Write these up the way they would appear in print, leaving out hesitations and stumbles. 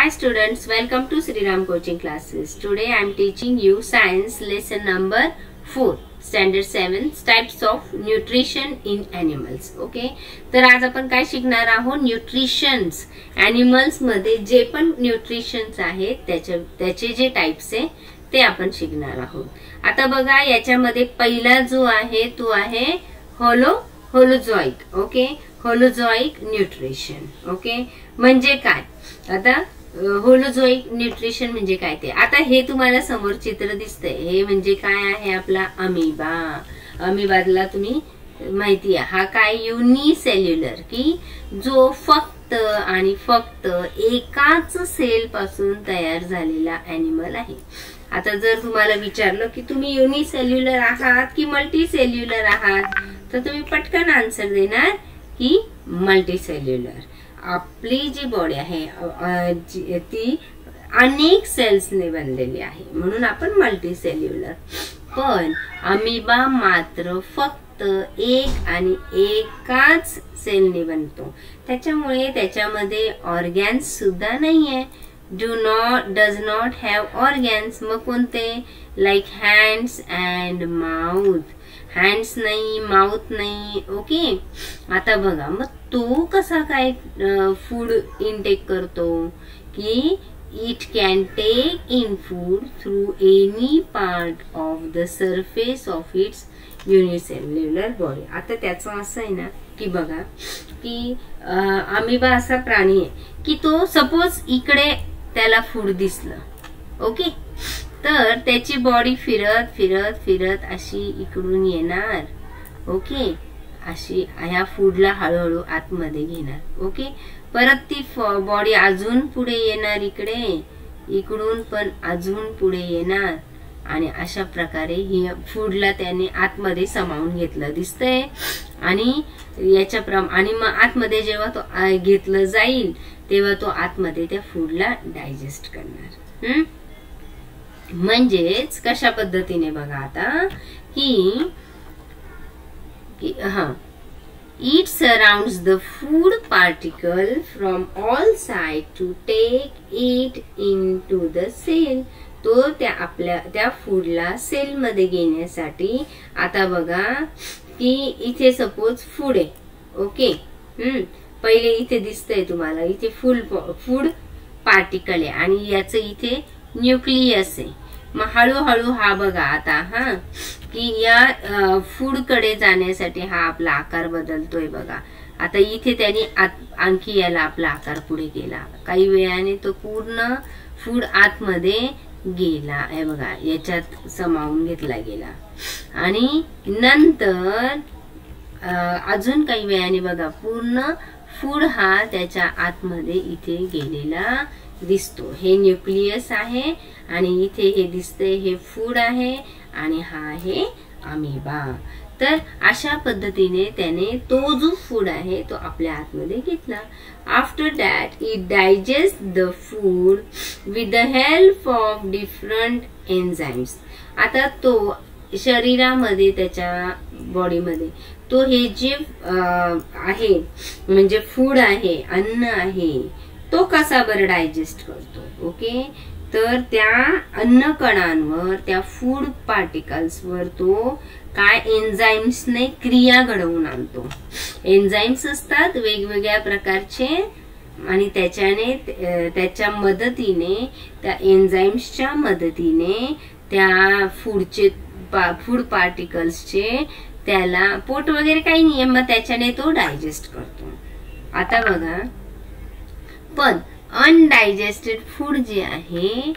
Hi students, welcome to Sriram Coaching Classes. Today I am teaching you science lesson number 4, standard 7, types of nutrition in animals. Okay, तर आज आपण काय शिकणार आहोत? Nutritions animals मध्ये जे पण न्यूट्रिशन्स आहेत त्याचे जे टाइप्स आहे ते आपण शिकणार आहोत. आता बघा, याच्यामध्ये पहिला जो आहे तो आहे holozoic. Okay, holozoic nutrition. Okay, म्हणजे काय? आता होलोझोइक न्यूट्रिशन म्हणजे काय ते आता हे तुम्हाला समोर चित्र दिसतंय. हे म्हणजे काय आहे? आपला अमिबा. अमिबाला तुम्ही माहिती आहे हा काय युनिसेल्युलर, की जो फक्त आणि फक्त एकाच सेल पासून तयार झालेला एनिमल आहे. आता जर तुम्हाला विचारलं की तुम्ही युनिसेल्युलर आहात की मल्टीसेल्युलर आहात, तर तुम्ही पटकन आन्सर देणार की मल्टीसेल्युलर. आपली जी बॉडी आहे ती अनेक सेल्सने बनलेली आहे, म्हणून आपण मल्टीसेल्युलर. पण अमिबा मात्र फक्त एक आणि एकाच सेलने बनतो. त्याच्यामुळे त्याच्यामध्ये ऑर्गॅन्स सुद्धा नाहीये. Does not have organs. मग कोणते? Like hands and mouth. Hands नाही, माउथ नाही. ओके, आता बघा, मग तो कसा काय फूड इनटेक करतो? की it can take in food through any part of the surface of its unicellular body. आता त्याचं असं आहे ना की बघा, की अमिबा असा प्राणी आहे की तो सपोज इकडे त्याला फूड दिसलं, ओके, तर त्याची बॉडी फिरत फिरत फिरत अशी इकडून येणार. ओके, अशी ह्या फूडला हळूहळू आतमध्ये घेणार. ओके, परत ती बॉडी अजून पुढे येणार, इकडून पण अजून पुढे येणार, आणि अशा प्रकारे ही फूडला त्याने आतमध्ये समावून घेतलं दिसतंय. आणि आणि मग आतमध्ये जेव्हा तो घेतलं जाईल तेव्हा तो आतमध्ये त्या फूडला डायजेस्ट करणार. म्हणजेच कशा पद्धतीने बघा आता की it surrounds the food particle from all sides to take it into the cell. तो त्या फूडला सेल मध्ये घेण्यासाठी. आता बघा की इथे सपोज फूड आहे. ओके, पहिले इथे दिसतंय तुम्हाला, इथे फूड पार्टिकल आहे आणि याचं इथे न्यूक्लियस आहे. मग हळूहळू हा बघा आता की या फूड कडे जाण्यासाठी हा आपला आकार बदलतोय. बघा आता इथे त्याने आणखी याला आपला आकार पुढे केला. काही वेळाने तो पूर्ण फूड आतमध्ये गेला. हे बघा, याच्यात समावून घेतला गेला. आणि नंतर अजून काही वेळाने बघा पूर्ण फूड हा त्याच्या आतमध्ये इथे गेलेला दिसतो. हे न्यूक्लियस आहे आणि इथे हे दिसतंय हे फूड आहे आणि हा आहे अमिबा. तर अशा पद्धतीने त्याने तो जो फूड आहे तो आपल्या आतमध्ये घेतला. After that it digest the food with the help of different enzymes. आता तो शरीरामध्ये त्याच्या बॉडीमध्ये तो हे जे आहे म्हणजे फूड आहे, अन्न आहे, तो कसा बरं डायजेस्ट करतो? ओके, तर त्या अन्न कणांवर, त्या फूड पार्टिकल्स वर तो काय एन्झाइम्सने क्रिया घडवून आणतो. एन्झाइम्स असतात वेगवेगळ्या प्रकारचे आणि त्याच्या मदतीने, त्या एन्झाइम्सच्या मदतीने त्या फूड पार्टिकल्सचे त्याला पोट वगैरे काही नाही, मग त्याच्याने तो डायजेस्ट करतो. आता बघा, पण अनडायजेस्टेड फूड जे आहे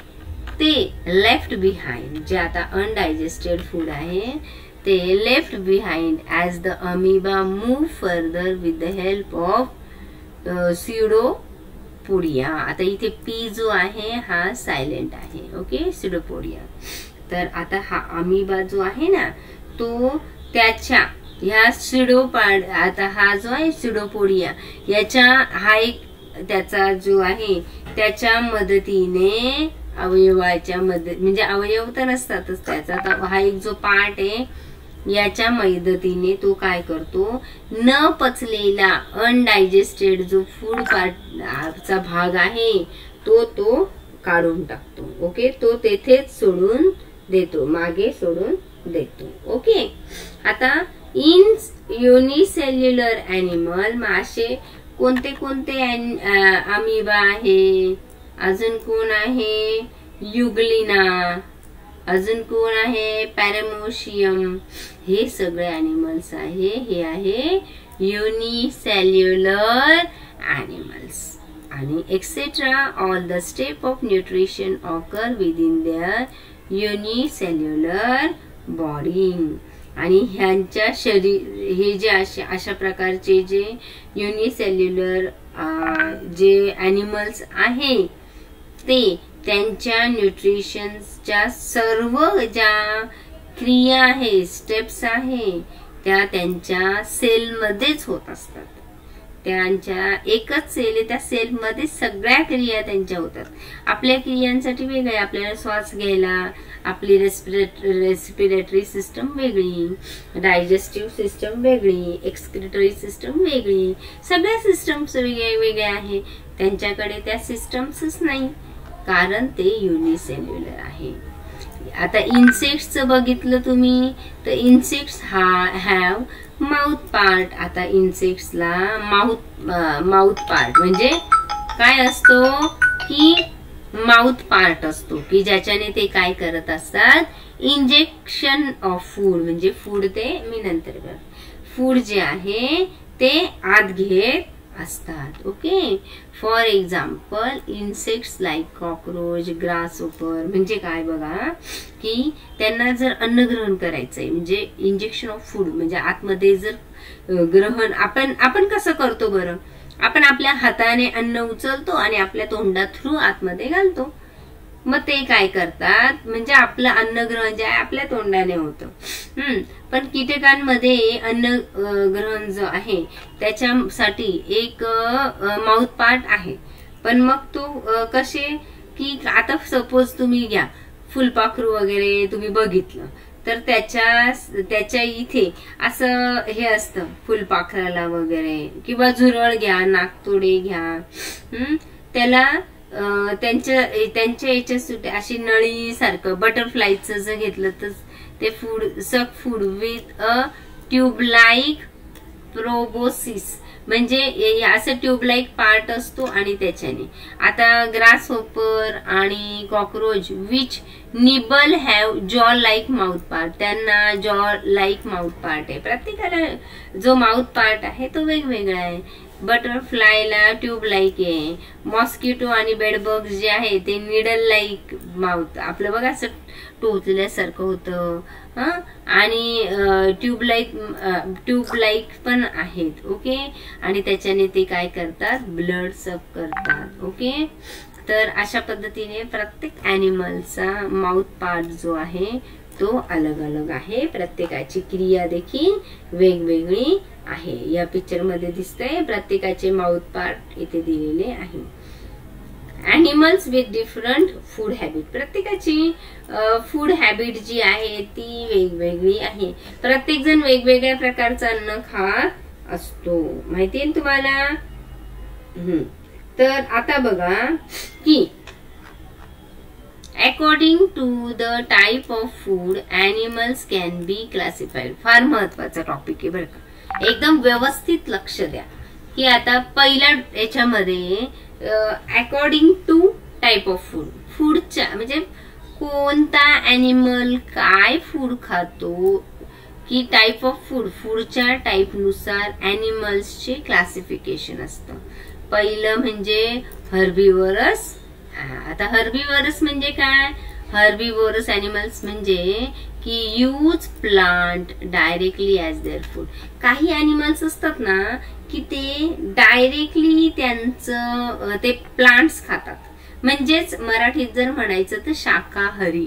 ते लेफ्ट बिहाइंड. जे आता अनडायजेस्टेड फूड आहे ते left behind as the amoeba move further with the help of pseudopodia. आता इथे पी जो आहे हा सायलेंट आहे. Okay, pseudopodia. तर आता हा अमिबा जो आहे ना तो त्याच्या ह्या आता हा जो आहे स्युडोपोडिया याच्या हा एक त्याचा जो आहे त्याच्या मदतीने अवयवाच्या म्हणजे अवयव तर नसतातच त्याचा, हा एक जो पार्ट आहे याच्या मदतीने तो काय करतो, न पचलेला अनडायजेस्टेड जो फूड पार्टचा भाग आहे तो काढून टाकतो. ओके, तो तेथेच सोडून देतो, मागे सोडून देतो. ओके, आता इन युनिसेल्युलर ॲनिमल मासे कोणते कोणते अमिबा आहे, अजून कोण आहे युग्लिना, अजून कोण आहे पॅरामोशियम, हे सगळे ॲनिमल्स आहे. हे आहे युनिसेल्युलर ॲनिमल्स. आणि etcetera all the step of nutrition occur within their unicellular body. आणि ह्यांच्या शरीर हे जे अशा प्रकारचे जे युनिसेल्युलर जे ॲनिमल्स आहे ते त्यांच्या न्यूट्रिशनच्या सर्व ज्या क्रिया आहे, स्टेप्स आहे, त्या त्यांच्या सेलमध्येच होत असतात. त्यांच्या एकच सेल आहे, त्या सेलमध्ये सगळ्या क्रिया त्यांच्या होतात. आपल्या क्रियांसाठी वेगळे, आपल्याला श्वास घ्यायला आपली रेस्पिरेटरी सिस्टम वेगळी, डायजेस्टिव्ह सिस्टम वेगळी, एक्सक्रिटरी सिस्टम वेगळी, सगळ्या सिस्टम्स वेगवेगळ्या आहेत. त्यांच्याकडे त्या सिस्टम्सच नाही, कारण ते युनिसेल्युलर आहे. आता इन्सेक्ट्सचं बघितलं तुम्ही तर इन्सेक्ट्स हॅव माउथ पार्ट. आता इन्सेक्ट्सला माउथ पार्ट म्हणजे काय असतो की माउथ पार्ट असतो की ज्याच्याने ते काय करत असतात, इंजेक्शन ऑफ फूड, म्हणजे फूड ते मी नंतर फूड जे आहे ते आत घेत असतात. Okay, for example insects like cockroach, grasshopper म्हणजे काय बघा की त्यांना जर अन्न ग्रहण करायचंय म्हणजे इंजेक्शन ऑफ फूड म्हणजे आतमध्ये जर ग्रहण आपण कसं करतो बरं, आपण आपल्या हाताने अन्न उचलतो आणि आपल्या तोंडा थ्रू आतमध्ये घालतो. मग ते काय करतात म्हणजे आपलं अन्नग्रहण जे आहे आपल्या तोंडाने होतं. पण कीटकांमध्ये अन्न ग्रहण जो आहे त्याच्यासाठी एक माउथ पार्ट आहे. पण मग तो कसे की आता सपोज तुम्ही घ्या फुलपाखरू वगैरे तुम्ही बघितलं तर त्याच्या इथे असं हे असतं फुलपाखराला वगैरे, किंवा झुरळ घ्या, नाकतोडे घ्या, त्याला त्यांच्या याच्या सुटे अशी नळी सारखं बटरफ्लायचं जर घेतलं तर ते सक food with a tube like proboscis म्हणजे असं ट्यूब लाईक पार्ट असतो. आणि त्याच्याने आता ग्रास होपर आणि कॉकरोच विच निबल हॅव जॉ लाईक माउथ पार्ट, त्यांना जॉ लाईक माउथ पार्ट आहे. प्रत्येकाला जो माउथ पार्ट आहे तो वेगवेगळा आहे. बटरफ्लायला ट्यूब लाईक आहे. मॉस्किटो आणि बेडबग्स जे आहे ते निडल लाईक माउथ, आपलं बघा असं टोचल्यासारखं होतं. आणि ट्यूब लाईक पण आहेत. ओके, आणि त्याच्याने ते काय करतात, ब्लड सक करतात. ओके, तर अशा पद्धतीने प्रत्येक ॲनिमलचा माउथ पार्ट जो आहे तो अलग अलग आहे. प्रत्येकाची क्रिया देखील वेगवेगळी आहे. या पिक्चर मध्ये दिसतंय प्रत्येकाचे माउथ पार्ट इथे दिलेले आहे. Animals with different food habit, प्रत्येकाची फूड हॅबिट जी आहे ती वेगवेगळी आहे. प्रत्येक जण वेगवेगळ्या प्रकारचं अन्न खात असतो, माहितीये तुम्हाला. तर आता बघा की according to the type of food animals can be classified. फार महत्वाचा टॉपिक आहे बरं का, एकदम व्यवस्थित लक्ष द्या की आता पहिल्या याच्यामध्ये according to type of food, फूडच्या म्हणजे कोणता ॲनिमल काय फूड खातो की टाइप ऑफ फूड, फूडच्या टाइप नुसार ॲनिमल्सचे क्लासिफिकेशन असतं. पहिलं म्हणजे हर्बिवरस. आता हर्बिवरस म्हणजे काय, हर्बिवरस ॲनिमल्स म्हणजे की use plant directly as there food. काही ॲनिमल्स असतात ना की ते डायरेक्टली त्यांचं ते प्लांट्स खातात, म्हणजेच मराठीत जर म्हणायचं तर शाकाहारी.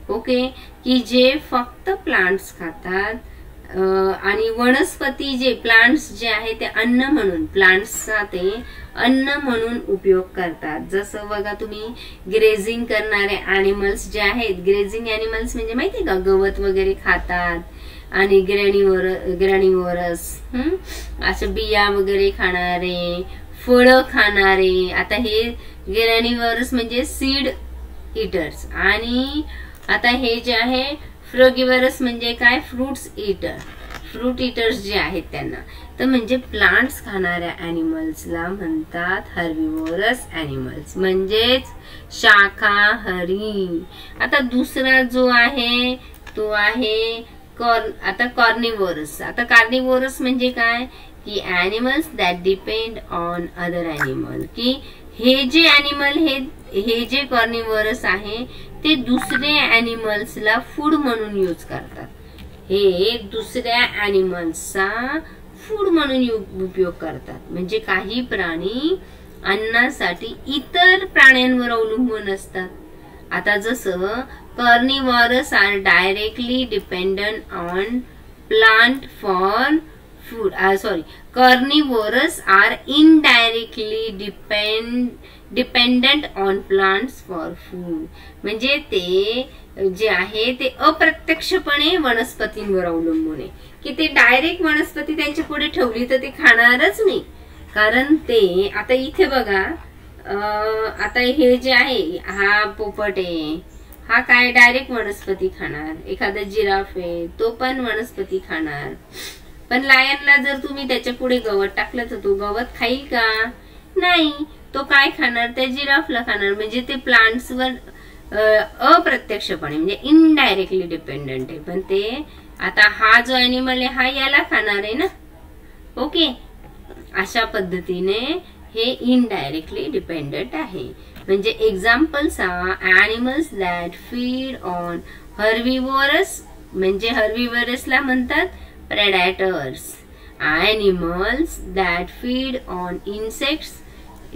ओके, की जे फक्त प्लांट्स खातात. आणि वनस्पती जे प्लांट्स जे आहे ते अन्न म्हणून, प्लांट्सचा ते अन्न म्हणून उपयोग करतात. जसं बघा तुम्ही ग्रेझिंग करणारे ॲनिमल्स जे आहेत, ग्रेझिंग ॲनिमल्स म्हणजे माहितीये का गवत वगैरे खातात. आणि ग्रॅनिवोरस असं बिया वगैरे खाणारे, फळं खाणारे, आता हे ग्रॅनिवरस म्हणजे सीड इटर्स, आणि आता हे जे आहे फ्रुगिवरस म्हणजे काय, फ्रुट्स इटर, फ्रूट इटर्स जे आहेत त्यांना. तर म्हणजे प्लांट्स खाणाऱ्या ॲनिमल्सला म्हणतात हर्बिवोरस ॲनिमल्स, म्हणजेच शाकाहारी. आता दुसरा जो आहे तो आहे आता कॉर्निवोरस. आता कार्निवोरस म्हणजे काय की animals that depend on other animal, की हे जे ॲनिमल हे जे कॉर्निवोरस आहे ते दुसऱ्या ॲनिमल्सला फूड म्हणून यूज करतात. हे दुसऱ्या ॲनिमल्सचा फूड म्हणून उपयोग करतात. म्हणजे काही प्राणी अन्नासाठी इतर प्राण्यांवर अवलंबून असतात. आता जसं carnivorous are directly dependent on plant for food, carnivorous are indirectly dependent on plants for food. म्हणजे ते जे आहे ते अप्रत्यक्षपणे वनस्पतींवर अवलंबून आहे, की ते डायरेक्ट वनस्पती त्यांच्या पुढे ठेवली तर ते खाणारच नाही. कारण ते आता इथे बघा, आता हे जे आहे हा पोपट आहे, हा काय डायरेक्ट वनस्पती खाणार. एखादा जिराफ आहे तो पण वनस्पती खाणार. पण लायनला जर तुम्ही त्याच्या पुढे गवत टाकलं तर तो गवत खाईल का, नाही. तो काय खाणार, त्या जिराफला खाणार. म्हणजे ते प्लांट्सवर अप्रत्यक्षपणे म्हणजे इनडायरेक्टली डिपेंडंट आहे. पण ते आता हा जो ॲनिमल आहे हा याला खाणार आहे ना. ओके, अशा पद्धतीने हे इनडायरेक्टली डिपेंडंट आहे. म्हणजे examples are animals that feed on herbivorous, म्हणजे हर्बिवोरसला म्हणतात predators. Animals that feed on insects,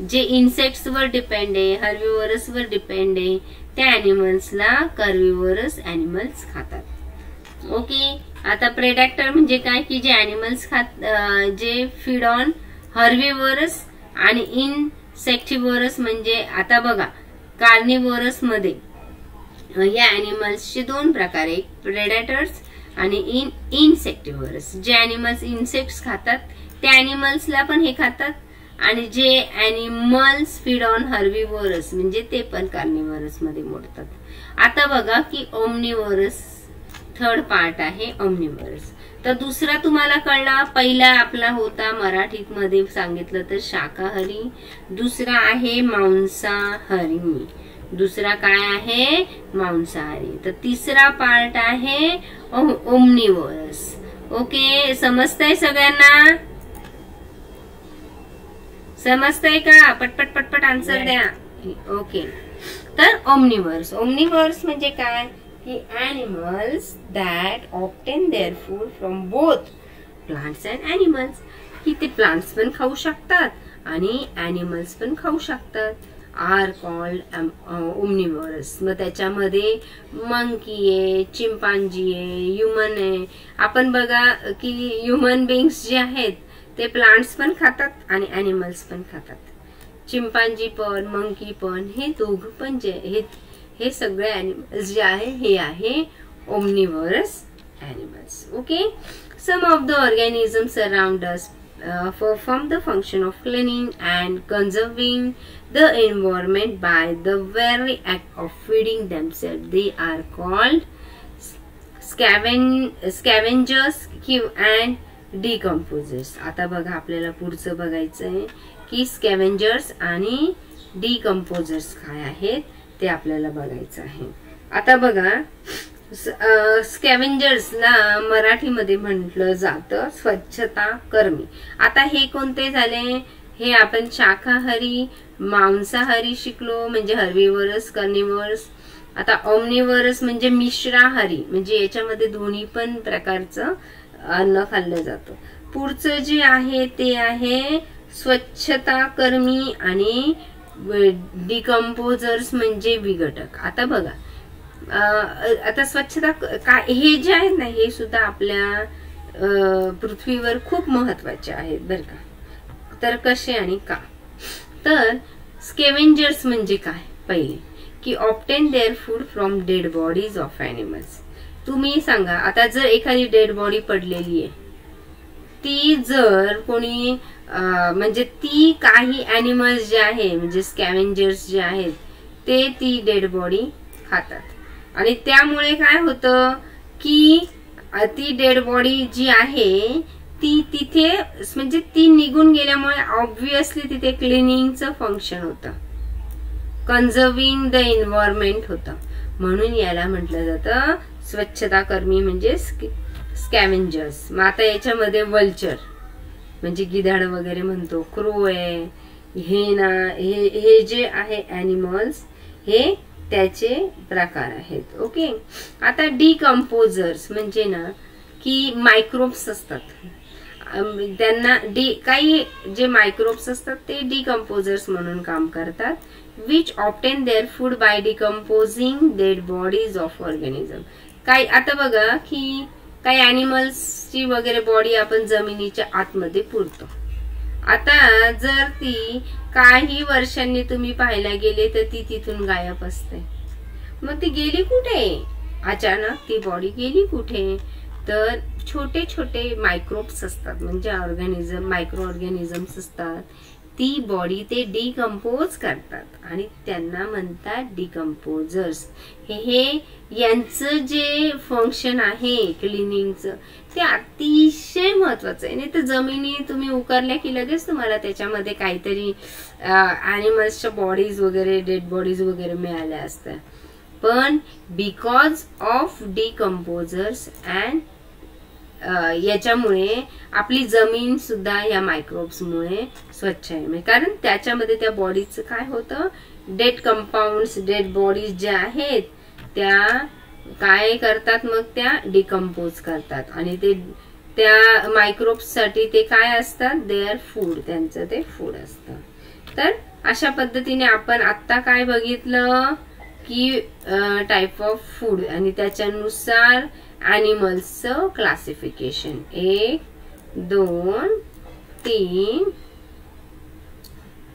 जे इन्सेक्ट्स वर डिपेंड आहे, हर्बिवोरस वर डिपेंड आहे, त्या ॲनिमल्सला कार्निवोरस ॲनिमल्स खातात. ओके, आता प्रेडेटर म्हणजे काय की जे ॲनिमल्स जे फीड ऑन हर्बिवोरस, आणि इन्सेक्टिव्होरस म्हणजे आता बघा कार्निवोरस मध्ये या ॲनिमल्सचे दोन प्रकार आहेत, प्रेडेटर्स आणि इन्सेक्टिव्होरस. जे ॲनिमल्स इन्सेक्ट्स खातात त्या ॲनिमल्सला पण हे खातात, आणि जे ॲनिमल्स फीड ऑन हर्बिवोरस म्हणजे ते पण कार्निवोरस मध्ये मोडतात. आता बघा की ओमनिवोरस थर्ड पार्ट आहे ओमनिवोरस. तर दुसरा तुम्हाला कळला, पहिला आपला होता मराठीत मध्ये सांगितलं तर शाकाहारी, दुसरा आहे मांसाहारी. दुसरा काय आहे, मांसाहारी. तर तिसरा पार्ट आहे ओमनिवोरस. ओके, समजतंय सगळ्यांना, समजतंय का, पटपट पटपट आन्सर द्या. ओके, तर ओमनिवोरस, ओमनिवोरस म्हणजे काय की animals that obtain their food from both plants and animals, की ते प्लांट्स पण खाऊ शकतात आणि ॲनिमल्स पण खाऊ शकतात, आर कॉल्ड ओमनिवोरस. मग त्याच्यामध्ये मंकी आहे, चिंपांजी आहे, ह्युमन आहे. आपण बघा की ह्युमन बीइंग्स जे आहेत ते प्लांट्स पण खातात आणि ॲनिमल्स पण खातात. चिंपांजी पण, मंकी पण, हे दोघं पण जे हे सगळे ॲनिमल्स जे आहे हे आहे omnivorous animals. Okay, some of the organisms around us perform the function of cleaning and conserving the environment by the very act of feeding themselves. They are called scavengers and decomposers. आता बघा आपल्याला पुढचं बघायचंय की स्कॅव्हेंजर्स आणि decomposers काय आहेत ते आपल्याला बघायचं आहे. आता बघा स्कॅव्हेंजर्सला मराठीमध्ये म्हटलं जातं स्वच्छता कर्मी. आता हे कोणते झाले, हे आपण शाकाहारी मांसाहारी शिकलो, म्हणजे हर्बिवोरस कार्निवोरस. आता ओमनिवोरस म्हणजे मिश्राहारी, म्हणजे याच्यामध्ये दोन्ही पण प्रकारचं अन्न खाल्लं जातं. पुढचं जे आहे ते आहे स्वच्छता कर्मी आणि डिकम्पोजर्स म्हणजे विघटक. आता बघा आता स्वच्छता काय हे जे आहेत ना हे सुद्धा आपल्या पृथ्वीवर खूप महत्वाचे आहेत बरं का. तर कसे आणि का, तर स्कॅव्हेंजर्स म्हणजे काय, पहिले की obtain their food from dead bodies of animals. तुम्ही सांगा आता जर एखादी डेड बॉडी पडलेली आहे ती जर कोणी म्हणजे ती काही ॲनिमल्स जे आहे म्हणजे स्कॅव्हेंजर्स जे आहेत ते ती डेड बॉडी खातात. आणि त्यामुळे काय होतं की ती डेड बॉडी जी आहे ती तिथे म्हणजे ती निघून गेल्यामुळे ऑब्व्हियसली तिथे क्लिनिंगचं फंक्शन होतं, कन्झर्विंग द एन्व्हायरमेंट होतं. म्हणून याला म्हटलं जातं स्वच्छता कर्मी म्हणजे स्कॅव्हेंजर्स. मग आता याच्यामध्ये वल्चर म्हणजे गिधाड वगैरे म्हणतो, क्रो आहे, हे जे आहे ॲनिमल्स हे त्याचे प्रकार आहेत. ओके. आता डिकम्पोजर्स म्हणजे ना की मायक्रोब्स असतात, त्यांना काही जे मायक्रोब्स असतात ते डिकम्पोजर्स म्हणून काम करतात, which obtain their food by decomposing dead bodies of organism. काही आता बघा की काही ॲनिमल्सची वगैरे बॉडी आपण जमिनीच्या आतमध्ये पुरतो. आता जर ती काही वर्षांनी तुम्ही पाहायला गेले तर ती तिथून गायब असते. मग ती गेली कुठे? अचानक ती बॉडी गेली कुठे? तर छोटे छोटे मायक्रोब्स असतात म्हणजे ऑर्गॅनिझम, मायक्रो ऑर्गॅनिझम्स असतात, ती बॉडी ते डिकम्पोज करतात आणि त्यांना म्हणतात डिकम्पोजर्स. हे यांचं जे फंक्शन आहे क्लिनिंगचं ते अतिशय महत्वाचं आहे. नाही तर जमिनी तुम्ही उकरल्या की लगेच तुम्हाला त्याच्यामध्ये काहीतरी ॲनिमल्सच्या बॉडीज वगैरे, डेड बॉडीज वगैरे मिळाल्या असतात. पण बिकॉज ऑफ डिकम्पोजर्स अँड याच्यामुळे आपली जमीन सुद्धा या मायक्रोब्स मुळे स्वच्छ आहे. कारण त्याच्यामध्ये त्या बॉडीचं काय होतं, डेड कंपाऊंड्स, डेड बॉडीज ज्या आहेत त्या काय करतात, मग त्या डिकम्पोज करतात आणि ते त्या मायक्रोब्स साठी ते काय असतात, देअर फूड, त्यांचं ते फूड असतं. तर अशा पद्धतीने आपण आता काय बघितलं की टाइप ऑफ फूड आणि त्याच्यानुसार ॲनिमल्सचं क्लासिफिकेशन 1, 2, 3,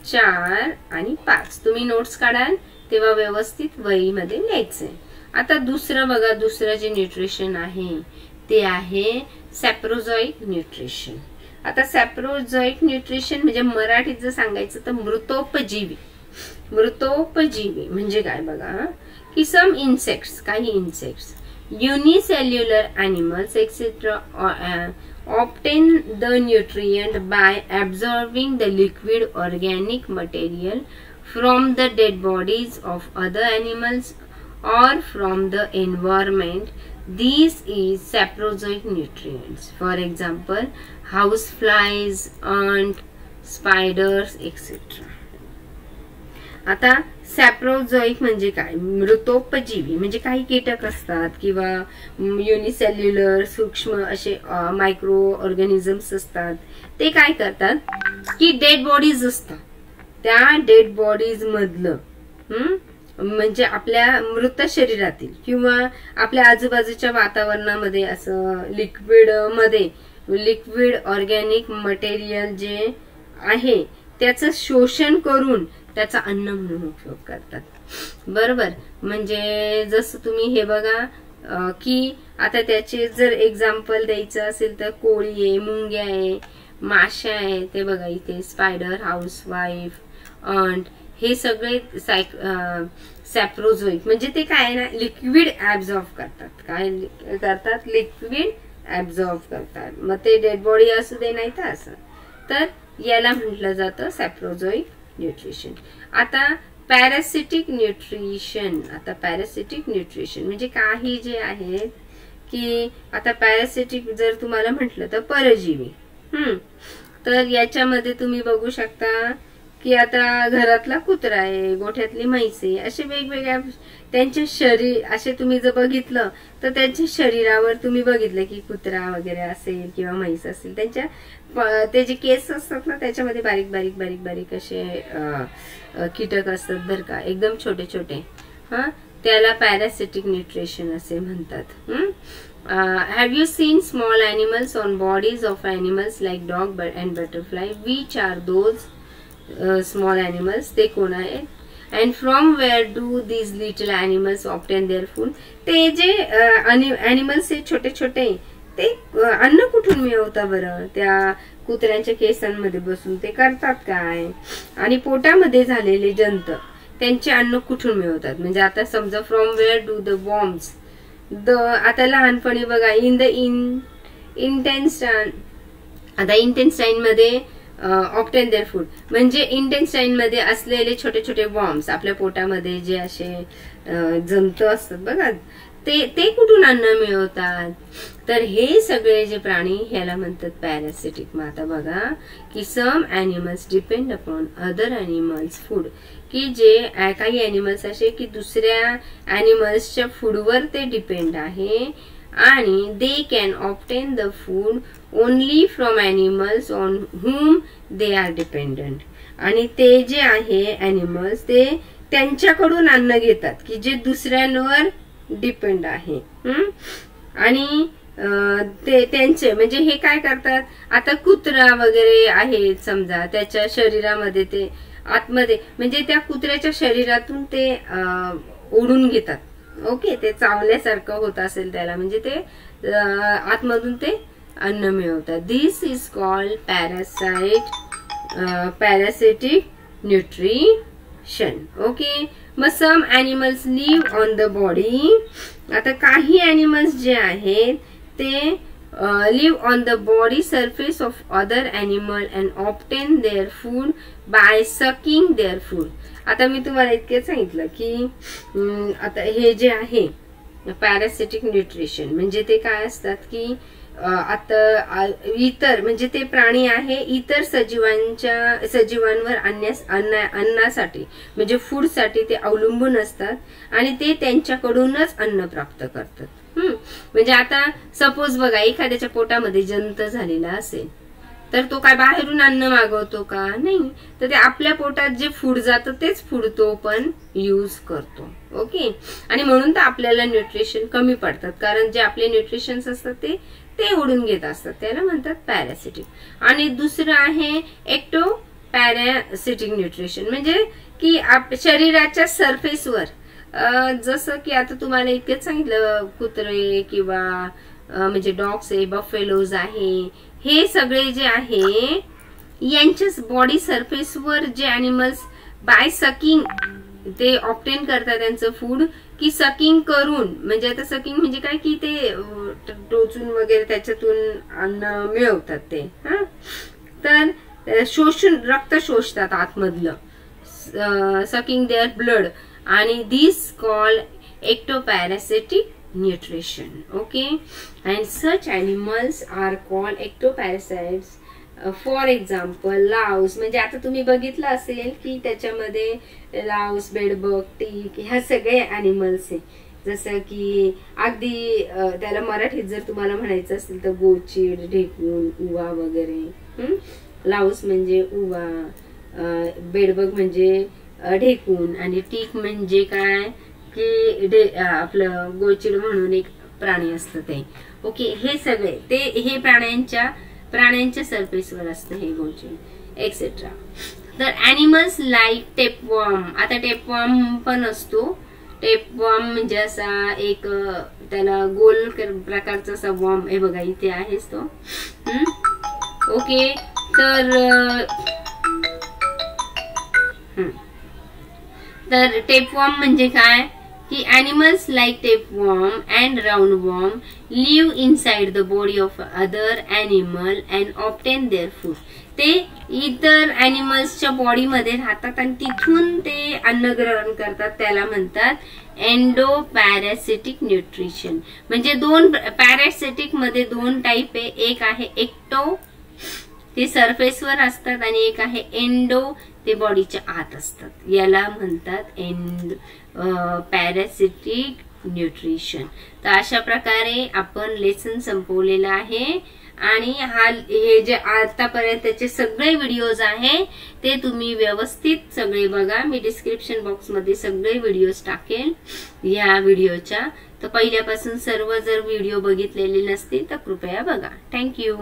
4 आणि 5. तुम्ही नोट्स काढाल तेव्हा व्यवस्थित वहीमध्ये लिहायचंय. आता दुसरं बघा, दुसरं जे न्यूट्रिशन आहे ते आहे सॅप्रोझोइक न्यूट्रिशन. आता सॅप्रोझोइक न्यूट्रिशन म्हणजे मराठीत जर सांगायचं तर मृतोपजीवी. मृतोपजीवी म्हणजे काय बघा की सम इन्सेक्ट्स, काही insects, unicellular animals etc. Obtain the nutrient by absorbing the liquid organic material from the dead bodies of other animals or from the environment. These is saprozoic nutrients. For example, house flies, ant, spiders etc. आता सॅप्रोझोइक म्हणजे काय, मृतोपजीवी म्हणजे काही कीटक असतात किंवा unicellular सूक्ष्म असे मायक्रो ऑर्गॅनिझम्स असतात. ते काय करतात की डेड बॉडीज असतात त्या डेड बॉडीज मधलं म्हणजे आपल्या मृत शरीरातील किंवा आपल्या आजूबाजूच्या वातावरणामध्ये असं लिक्विड ऑर्गॅनिक मटेरियल जे आहे त्याचं शोषण करून त्याचा अन्न म्हणून उपयोग करतात. बरोबर. म्हणजे जसं तुम्ही हे बघा की आता त्याचे जर एक्झाम्पल द्यायचं असेल तर कोळी आहे, मुंग्या आहे, माशा आहे, ते बघा इथे स्पायडर, हाऊसवाईफ, अंट, हे सगळे सॅप्रोझोइक म्हणजे ते काय ना लिक्विड ऍब्झॉर्ब करतात. काय करतात, लिक्विड ऍब्झॉर्ब करतात. मग ते डेड बॉडी असू दे नाही तर असं, तर याला म्हटलं जातं सॅप्रोझोइक न्यूट्रिशन. आता पॅरासिटिक न्यूट्रिशन. आता पॅरासिटिक न्यूट्रिशन म्हणजे काही जे आहेत की आता पॅरासिटिक जर तुम्हाला म्हटलं तर परजीवी. तर याच्यामध्ये तुम्ही बघू शकता की आता घरातला कुत्रा आहे, गोठ्यातली म्हैस आहे, असे वेगवेगळ्या त्यांचे शरीर असे तुम्ही जर बघितलं तर त्यांच्या शरीरावर तुम्ही बघितलं की कुत्रा वगैरे असेल किंवा म्हैस असेल, त्यांच्या ते जे केस असतात ना त्याच्यामध्ये बारीक बारीक बारीक बारीक असे कीटक असतात बरं का, एकदम छोटे छोटे. त्याला पॅरासिटिक न्यूट्रिशन असे म्हणतात. Have you seen small animals on bodies of animals like dog and butterfly? Which are those small animals? ते कोण आहेत? And from where do these little animals obtain their food? ते जे animals हे छोटे छोटे ते अन्न कुठून मिळवता बरं? त्या कुत्र्यांच्या केसांमध्ये बसून ते करतात काय, आणि पोटामध्ये झालेले जंत त्यांचे अन्न कुठून मिळवतात. म्हणजे आता समजा from where do the worms आता लहानपणी बघा इन द इंटेस्टाइन, आता इंटेस्टाइन मध्ये ऑप्टेन देअर फूड, म्हणजे इंटेस्टाइन मध्ये असलेले छोटे छोटे वॉर्म्स, आपल्या पोटामध्ये जे असे जंत असतात बघा, ते कुठून अन्न मिळवतात. तर हे सगळे जे प्राणी ह्याला म्हणतात पॅरासिटिक. मग आता बघा की some animals depend upon other animals food, की जे काही ॲनिमल्स असे की दुसऱ्या ॲनिमल्सच्या फूडवर ते डिपेंड आहे, आणि they can obtain the food only from animals on hmm they are dependent. आणि ते जे आहे ॲनिमल्स ते त्यांच्याकडून अन्न घेतात की जे दुसऱ्यांवर डिपेंड आहे. आणि ते त्यांचे म्हणजे हे काय करतात, आता कुत्रा वगैरे आहे समजा, त्याच्या शरीरामध्ये ते आतमध्ये म्हणजे त्या कुत्र्याच्या शरीरातून ते ओढून घेतात. ओके, ते चावल्यासारखं होत असेल त्याला, म्हणजे ते आतमधून ते अन्न मिळवतात. This is called parasitic nutrition. Okay, मग some animals live on the body. आता काही ॲनिमल्स जे आहेत ते live on the body surface of other animal and obtain their food by sucking their food. आता मी तुम्हाला इतके सांगितलं की आता हे जे आहे पॅरासिटिक न्यूट्रिशन म्हणजे ते काय असतात की आता इतर म्हणजे ते प्राणी आहे इतर सजीवांवर अन्नासाठी म्हणजे फूड साठी ते अवलंबून असतात आणि ते त्यांच्याकडूनच अन्न प्राप्त करतात. म्हणजे आता सपोज बघा एखाद्याच्या पोटामध्ये जंत झालेला असेल तर तो काय बाहेरून अन्न मागवतो का? नाही, तर ते आपल्या पोटात जे फूड जातं तेच फूड तो पण यूज करतो. ओके, आणि म्हणून तर आपल्याला न्यूट्रिशन कमी पडतात, कारण जे आपले न्यूट्रिशन्स असतात ते ओढून घेत असतात, त्याला म्हणतात पॅरासिटिक. आणि दुसरं आहे एक्टो पॅरासिटिक न्यूट्रिशन, म्हणजे की शरीराच्या सरफेसवर जसं की आता तुम्हाला इतकेच सांगितलं कुत्रे किंवा म्हणजे डॉग्स आहे, बफेलोज आहे, हे सगळे जे आहे यांच्या बॉडी सरफेसवर जे ॲनिमल्स बाय सकिंग ते ऑब्टेन करतात त्यांचं फूड, की सकिंग करून म्हणजे आता सकिंग म्हणजे काय की ते टोचून वगैरे त्याच्यातून अन्न मिळवतात ते. तर शोषून रक्त शोषतात आतमधलं, सकिंग देअर ब्लड, आणि दिस कॉल्ड ectoparaसिटिक nutrition. Okay, and such animals are called ectoparasites. For example louse, म्हणजे आता तुम्ही बघितलं असेल की त्याच्यामध्ये लाऊस, बेडबग, टीक ह्या सगळे ॲनिमल्स आहे. जसं की अगदी त्याला मराठीत जर तुम्हाला म्हणायचं असेल तर गोचिड, ढेकून, उवा वगैरे. लाऊस म्हणजे उवा, बेडबग म्हणजे ढेकून, आणि टीक म्हणजे काय की आपलं गोचिड म्हणून एक प्राणी असतं ते. ओके, हे सगळे ते हे प्राण्यांच्या सरफेसवर असतं हे गोचिड एक्सेट्रा. तर ॲनिमल्स लाईक टेपवॉर्म. आता टेपवॉर्म पण असतो. टेपवॉर्म म्हणजे असा एक त्याला गोल प्रकारचा असा वॉर्म, हे बघा इथे आहेच तो. ओके, तर टेपवॉर्म म्हणजे काय की animals like tapeworm and roundworm live inside the body of other animal and obtain their food. ते इतर ॲनिमल्सच्या बॉडीमध्ये राहतात आणि तिथून ते अन्न ग्रहण करतात, त्याला म्हणतात एंडोपॅरासिटिक न्यूट्रिशन. म्हणजे पॅरासिटिक मध्ये दोन टाईप आहे, एक आहे एक्टो, ते सरफेसवर असतात, आणि एक आहे एंडो, ते बॉडीच्या आत असतात. याला म्हणतात पॅरासिटिक न्यूट्रिशन. तर अशा प्रकारे आपण लेसन संपवलेला आहे. आणि हे जे आतापर्यंतचे सगळे व्हिडिओज आहे ते तुम्ही व्यवस्थित सगळे बघा. मी डिस्क्रिप्शन बॉक्स मध्ये सगळे व्हिडिओज टाकेल या व्हिडिओच्या. तर पहिल्यापासून सर्व जर व्हिडिओ बघितलेले नसतील तर कृपया बघा. थँक्यू.